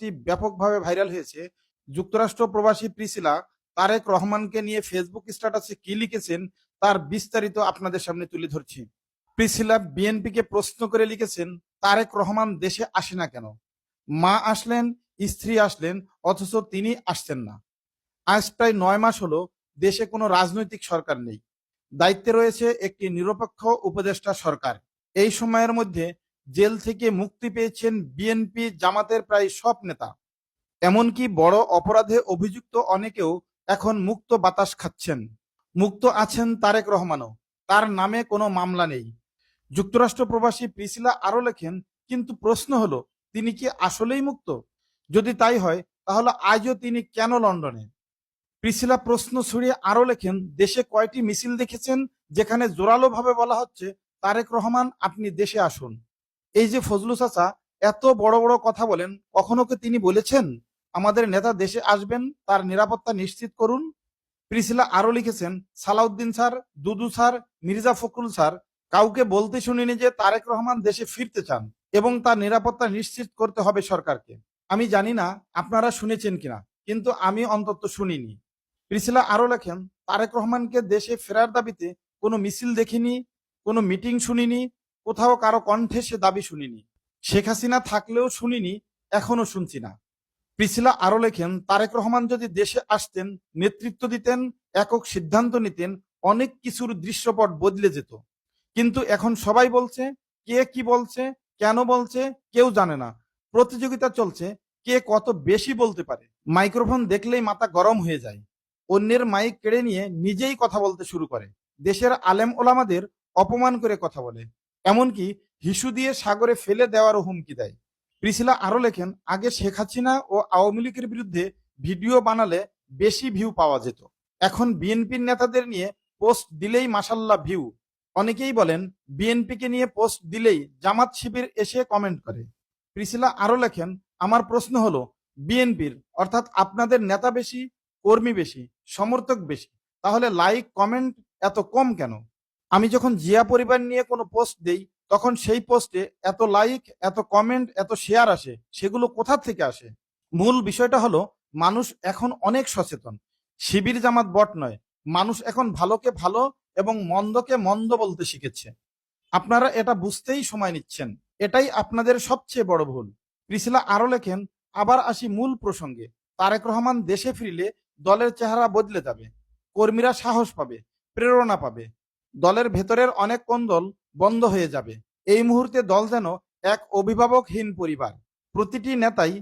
সংবাদটি ব্যাপকভাবে ভাইরাল হয়েছে। যুক্তরাষ্ট্র প্রবাসী প্রিসিলা তারেক রহমানকে নিয়ে ফেসবুক স্ট্যাটাসে কি লিখেছেন তার বিস্তারিত আপনাদের সামনে তুলে ধরছি। প্রিসিলা বিএনপিকে প্রশ্ন করে লিখেছেন, তারেক রহমান দেশে আসে না কেন? মা আসলেন, স্ত্রী আসলেন, অথচ তিনি আসছেন না। আজ প্রায় ৯ মাস হলো দেশে কোনো রাজনৈতিক সরকার নেই। দায়িত্বে রয়েছে একটি নিরপেক্ষ উপদেষ্টা সরকার। এই সময়ের মধ্যে জেল থেকে মুক্তি পেয়েছেন বিএনপি জামাতের প্রায় সব নেতা। এমনকি বড় অপরাধে অভিযুক্ত অনেকেও এখন মুক্ত বাতাস খাচ্ছেন। মুক্ত আছেন তারেক রহমানও, তার নামে কোনো মামলা নেই। যুক্তরাষ্ট্র প্রবাসী প্রিসিলা আরো লেখেন, কিন্তু প্রশ্ন হলো তিনি কি আসলেই মুক্ত? যদি তাই হয় তাহলে আজও তিনি কেন লন্ডনে? প্রিসিলা প্রশ্ন ছড়িয়ে আরো লেখেন, দেশে কয়টি মিছিল দেখেছেন যেখানে জোরালো ভাবে বলা হচ্ছে তারেক রহমান আপনি দেশে আসুন? এই যে ফজলু চাচা এত বড় বড় কথা বলেন, কখনো কি তিনি বলেছেন আমাদের নেতা দেশে আসবেন, তার নিরাপত্তা নিশ্চিত করুন? প্রিসিলা আরো লিখেছেন, সালাউদ্দিন স্যার, দুদু স্যার, মির্জা ফখরুল স্যার কাউকে বলতে শুনিনি যে তারেক রহমান দেশে ফিরতে চান এবং তার নিরাপত্তা নিশ্চিত করতে হবে সরকারকে। আমি জানি না আপনারা শুনেছেন কিনা, কিন্তু আমি অন্তত শুনিনি। প্রিসিলা আরো লেখেন, তারেক রহমানকে দেশে ফেরার দাবিতে কোনো মিছিল দেখিনি, কোনো মিটিং শুনিনি, কোথাও কারো কণ্ঠে সে দাবি শুনিনি। শেখ হাসিনা থাকলেও শুনিনি, এখনো শুনছি না। প্রিসিলা আরো লেখেন, তারেক রহমান যদি দেশে আসতেন, নেতৃত্ব দিতেন, একক সিদ্ধান্ত নিতেন, অনেক কিছুর দৃশ্যপট বদলে যেত। কিন্তু এখন সবাই বলছে, কে কি বলছে, কেন বলছে কেউ জানে না। প্রতিযোগিতা চলছে কে কত বেশি বলতে পারে। মাইক্রোফোন দেখলেই মাথা গরম হয়ে যায়। অন্যের মাইক কেড়ে নিয়ে নিজেই কথা বলতে শুরু করে। দেশের আলেম ওলামাদের অপমান করে কথা বলে। এমনকি হিসু দিয়ে সাগরে ফেলে দেওয়ারও হুমকি দেয়। প্রিসিলা আরো লেখেন, আগে শেখ হাসিনা ও আওয়ামী লীগের বিরুদ্ধে ভিডিও বানালে বেশি ভিউ পাওয়া যেত। এখন বিএনপির নেতাদের নিয়ে পোস্ট দিলেই মাসাল্লাহ ভিউ। অনেকেই বলেন বিএনপিকে নিয়ে পোস্ট দিলেই জামাত শিবির এসে কমেন্ট করে। প্রিসিলা আরো লেখেন, আমার প্রশ্ন হলো বিএনপির অর্থাৎ আপনাদের নেতা বেশি, কর্মী বেশি, সমর্থক বেশি, তাহলে লাইক কমেন্ট এত কম কেন? আমি যখন জিয়া পরিবার নিয়ে কোনো পোস্ট দেই তখন সেই পোস্টে এত লাইক, এত কমেন্ট, এত শেয়ার আসে, সেগুলো কোথা থেকে আসে? মূল বিষয়টা হলো মানুষ এখন অনেক সচেতন। শিবির জামাত বট নয়, মানুষ এখন ভালোকে ভালো এবং মন্দকে মন্দ বলতে শিখেছে। আপনারা এটা বুঝতেই সময় নিচ্ছেন, এটাই আপনাদের সবচেয়ে বড় ভুল। প্রিসিলা আরো লেখেন, আবার আসি মূল প্রসঙ্গে। তারেক রহমান দেশে ফিরলে দলের চেহারা বদলে যাবে, কর্মীরা সাহস পাবে, প্রেরণা পাবে, দলের ভেতরের অনেক কোন্দল বন্ধ হয়ে যাবে। এই মুহূর্তে দল যেন এক অভিভাবকহীন পরিবার। প্রতিটি নেতাই